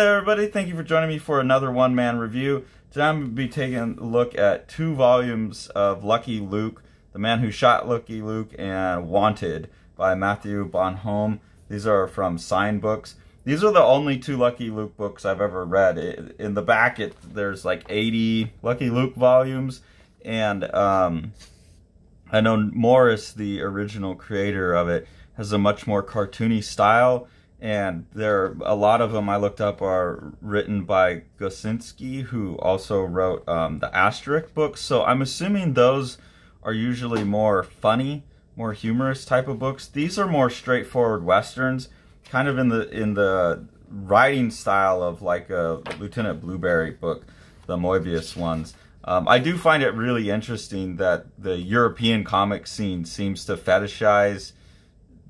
there, everybody. Thank you for joining me for another one-man review. Today I'm going to be taking a look at 2 volumes of Lucky Luke, The Man Who Shot Lucky Luke, and Wanted by Matthieu Bonhomme. These are from Sign Books. These are the only 2 Lucky Luke books I've ever read. In the back, there's like 80 Lucky Luke volumes, and I know Morris, the original creator of it, has a much more cartoony style. And a lot of them I looked up are written by Gosinski, who also wrote the Asterisk books. So I'm assuming those are usually more funny, more humorous type of books. These are more straightforward westerns, kind of in the writing style of like a Lieutenant Blueberry book, the Moebius ones. I do find it really interesting that the European comic scene seems to fetishize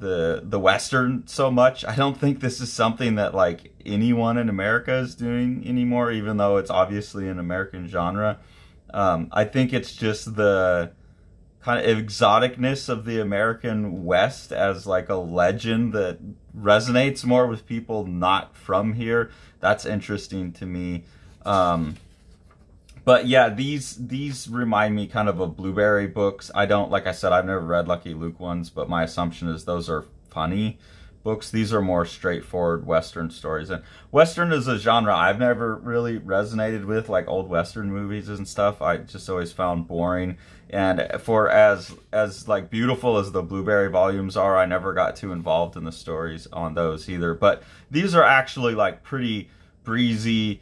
the Western so much. I don't think this is something that like anyone in America is doing anymore, even though it's obviously an American genre. I think it's just the kind of exoticness of the American West as like a legend that resonates more with people not from here. That's interesting to me. But yeah, these remind me kind of Blueberry books. Like I said, I've never read Lucky Luke ones, but my assumption is those are funny books. These are more straightforward Western stories. And Western is a genre I've never really resonated with, like old Western movies and stuff. I just always found boring. And for as like beautiful as the Blueberry volumes are, I never got too involved in the stories on those either. But these are actually like pretty breezy,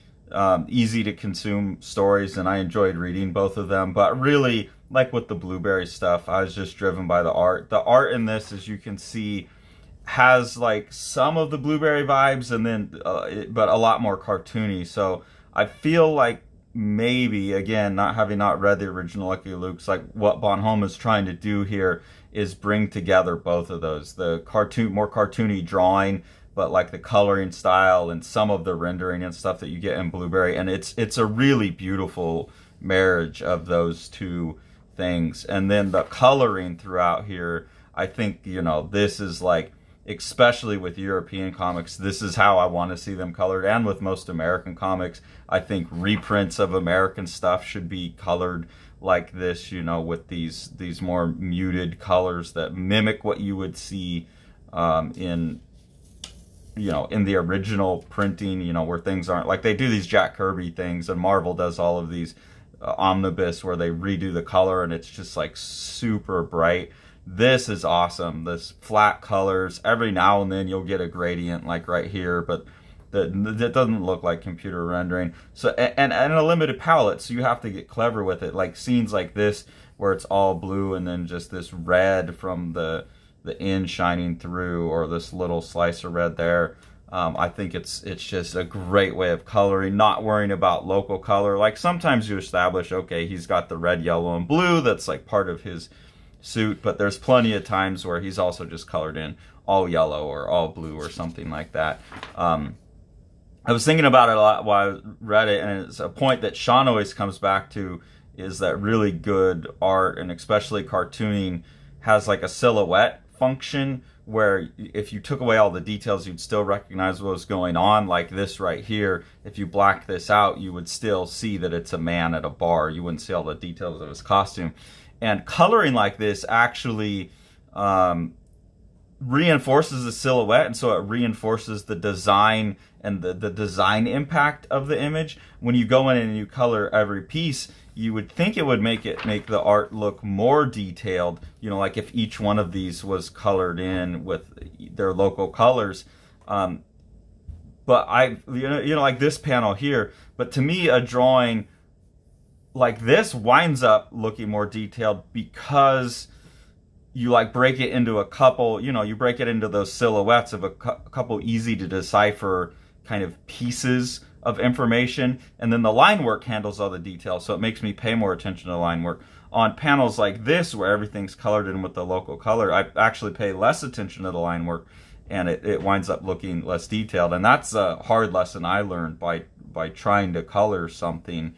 easy to consume stories, and I enjoyed reading both of them. But really, like with the Blueberry stuff, I was just driven by the art. The art in this, as you can see, has like some of the Blueberry vibes, and then but a lot more cartoony. So I feel like maybe, again, having not read the original Lucky Luke's, like what Bonhomme is trying to do here is bring together both of those, the more cartoony drawing, but like the coloring style and some of the rendering and stuff that you get in Blueberry. And it's a really beautiful marriage of those 2 things. And then the coloring throughout here, I think, you know, this is like, especially with European comics, this is how I want to see them colored. And with most American comics, I think reprints of American stuff should be colored like this, you know, with these more muted colors that mimic what you would see in the original printing, you know, where things aren't like, they do these Jack Kirby things, and Marvel does all of these omnibus where they redo the color and it's just like super bright. This is awesome. This flat colors. Every now and then you'll get a gradient like right here, but that doesn't look like computer rendering. So and a limited palette, so you have to get clever with it. Like scenes like this where it's all blue and then just this red from the end shining through, or this little slice of red there. I think it's just a great way of coloring, not worrying about local color. Like sometimes you establish, okay, he's got the red, yellow, and blue, that's like part of his suit, but there's plenty of times where he's also just colored in all yellow or all blue or something like that. I was thinking about it a lot while I read it, and it's a point that Sean always comes back to, is that really good art, and especially cartooning, has like a silhouette function where if you took away all the details, you'd still recognize what was going on. Like this right here, if you black this out, you would still see that it's a man at a bar. You wouldn't see all the details of his costume. And coloring like this actually reinforces the silhouette, and so it reinforces the design and the design impact of the image. When you go in and you color every piece, you would think it would make the art look more detailed, you know, like if each one of these was colored in with their local colors. But you know, like this panel here, but to me, a drawing like this winds up looking more detailed because you like break it into a couple, you know, you break it into those silhouettes of a couple easy to decipher kind of pieces of information, and then the line work handles all the details, so it makes me pay more attention to line work. On panels like this, where everything's colored in with the local color, I actually pay less attention to the line work, and it winds up looking less detailed. And that's a hard lesson I learned by trying to color something,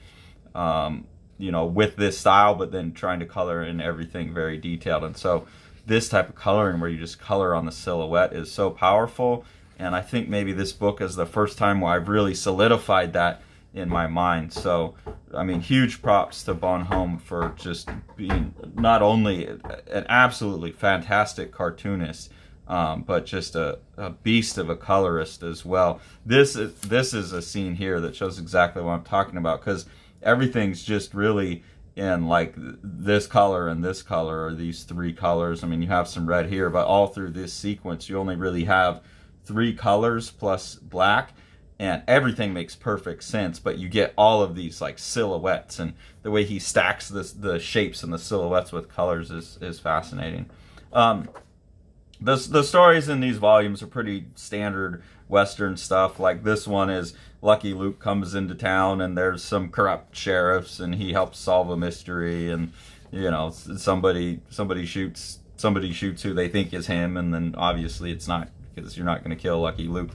you know, with this style, but then trying to color in everything very detailed. And so this type of coloring where you just color on the silhouette is so powerful. And I think maybe this book is the first time where I've really solidified that in my mind. So, I mean, huge props to Bonhomme for just being not only an absolutely fantastic cartoonist, but just a beast of a colorist as well. This is a scene here that shows exactly what I'm talking about, because everything's just really in like this color and this color, or these three colors. I mean, you have some red here, but all through this sequence you only really have three colors plus black, and everything makes perfect sense, but you get all of these like silhouettes, and the way he stacks the shapes and the silhouettes with colors is fascinating. The stories in these volumes are pretty standard Western stuff. Like this one is Lucky Luke comes into town and there's some corrupt sheriffs and he helps solve a mystery, and you know, somebody shoots who they think is him, and then obviously it's not, because you're not going to kill Lucky Luke.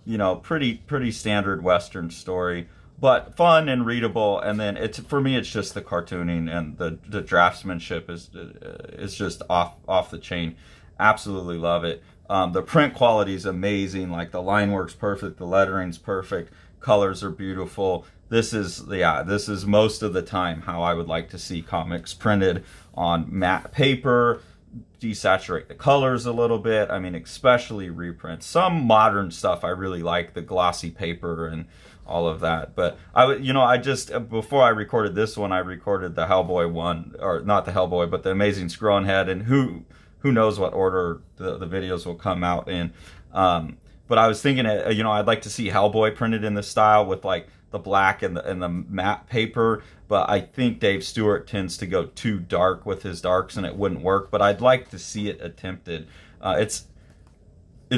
You know, pretty standard Western story, but fun and readable. And then for me, it's just the cartooning and the draftsmanship is just off the chain. Absolutely love it. The print quality is amazing. Like the line work's perfect, the lettering's perfect, colors are beautiful. This is most of the time how I would like to see comics printed, on matte paper. Desaturate the colors a little bit. I mean, especially reprints. Some modern stuff I really like, the glossy paper and all of that. But I just, before I recorded this one, I recorded the Hellboy one, or not the Hellboy, but the Amazing Scroll and Head, and who knows what order the videos will come out in. But I was thinking, I'd like to see Hellboy printed in this style with like the black and the matte paper, but I think Dave Stewart tends to go too dark with his darks and it wouldn't work. But I'd like to see it attempted. It's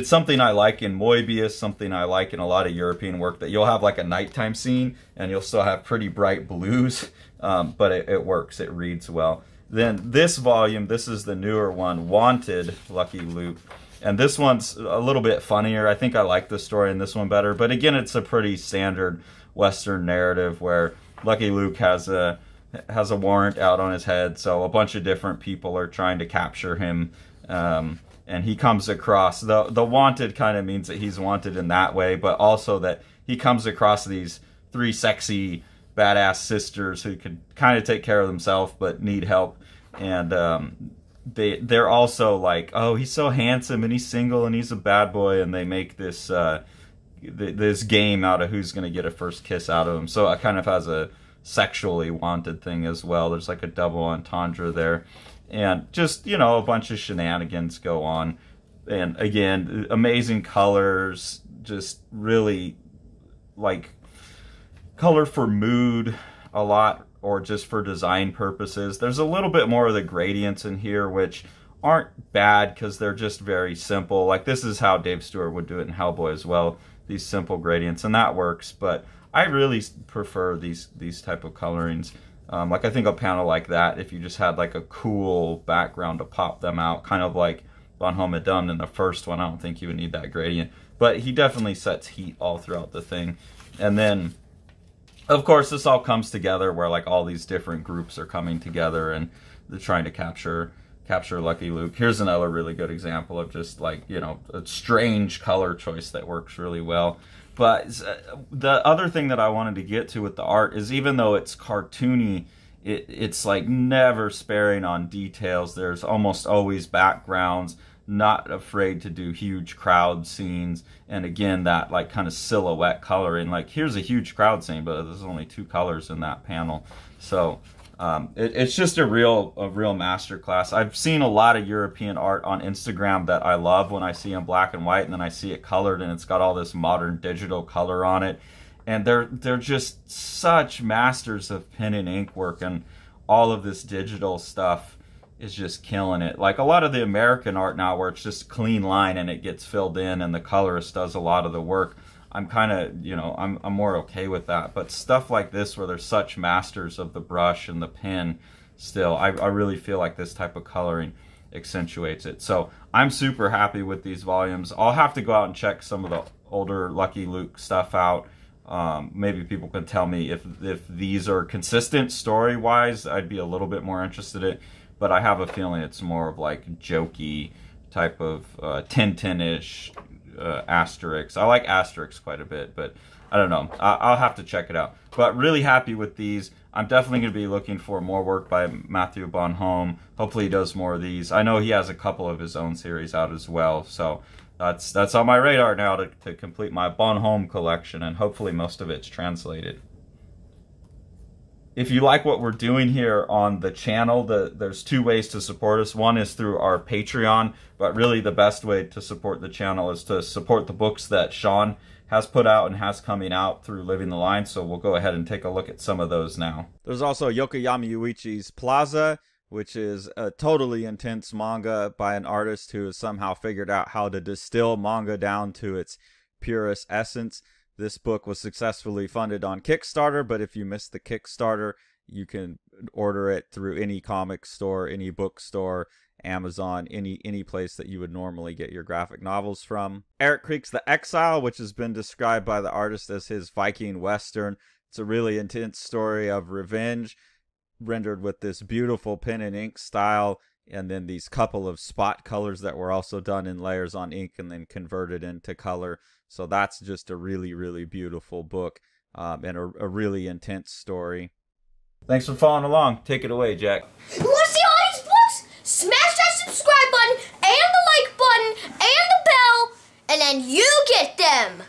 something I like in Moebius, something I like in a lot of European work, that you'll have like a nighttime scene and you'll still have pretty bright blues, but it works, it reads well. Then this volume, this is the newer one, Wanted Lucky Luke. And this one's a little bit funnier. I think I like the story in this one better. But again, it's a pretty standard Western narrative where Lucky Luke has a warrant out on his head, so a bunch of different people are trying to capture him, and he comes across the wanted kind of means that he's wanted in that way, but also that he comes across these three sexy badass sisters who could kind of take care of themselves but need help, and they're also like, oh, he's so handsome and he's single and he's a bad boy, and they make this this game out of who's going to get a first kiss out of him. So it kind of has a sexually wanted thing as well. There's like a double entendre there. And just, a bunch of shenanigans go on. And again, amazing colors, just really like color for mood a lot, or just for design purposes. There's a little bit more of the gradients in here, which aren't bad because they're just very simple. Like this is how Dave Stewart would do it in Hellboy as well, these simple gradients, and that works. But I really prefer these type of colorings. Like I think a panel like that, if you just had like a cool background to pop them out, kind of like Bonhomme had done in the first one, I don't think you would need that gradient. But he definitely sets heat all throughout the thing. And then, of course, this all comes together where like all these different groups are coming together and they're trying to capture Lucky Luke. Here's another really good example of just like, a strange color choice that works really well. But the other thing that I wanted to get to with the art is, even though it's cartoony, it's like never sparing on details. There's almost always backgrounds, not afraid to do huge crowd scenes, and again, that like kind of silhouette coloring. Like here's a huge crowd scene, but there's only 2 colors in that panel. So it's just a real masterclass. I've seen a lot of European art on Instagram that I love when I see in black and white, and then I see it colored and it's got all this modern digital color on it. And they're just such masters of pen and ink work, and all of this digital stuff is just killing it. Like a lot of the American art now, where it's just clean line and it gets filled in and the colorist does a lot of the work, I'm kind of, I'm more okay with that. But stuff like this, where they're such masters of the brush and the pen, still, I really feel like this type of coloring accentuates it. So I'm super happy with these volumes. I'll have to go out and check some of the older Lucky Luke stuff out. Maybe people can tell me if these are consistent story-wise. I'd be a little bit more interested in it. But I have a feeling it's more of like jokey type of Tintin-ish Asterix. I like Asterix quite a bit, but I don't know. I'll have to check it out. But really happy with these. I'm definitely going to be looking for more work by Matthieu Bonhomme. Hopefully he does more of these. I know he has a couple of his own series out as well, so that's on my radar now to complete my Bonhomme collection, and hopefully most of it's translated. If you like what we're doing here on the channel, there's two ways to support us. One is through our Patreon, but really the best way to support the channel is to support the books that Sean has put out and has coming out through Living the Line, so we'll go ahead and take a look at some of those now. There's also Yokoyama Yuichi's Plaza, which is a totally intense manga by an artist who has somehow figured out how to distill manga down to its purest essence. This book was successfully funded on Kickstarter, but if you missed the Kickstarter, you can order it through any comic store, any bookstore, Amazon, any place that you would normally get your graphic novels from. Eric Creek's The Exile, which has been described by the artist as his Viking Western. It's a really intense story of revenge, rendered with this beautiful pen and ink style, and then these couple of spot colors that were also done in layers on ink and then converted into color. So that's just a really, really beautiful book, and a really intense story. Thanks for following along. Take it away, Jack. You want to see all these books? Smash that subscribe button and the like button and the bell, and then you get them.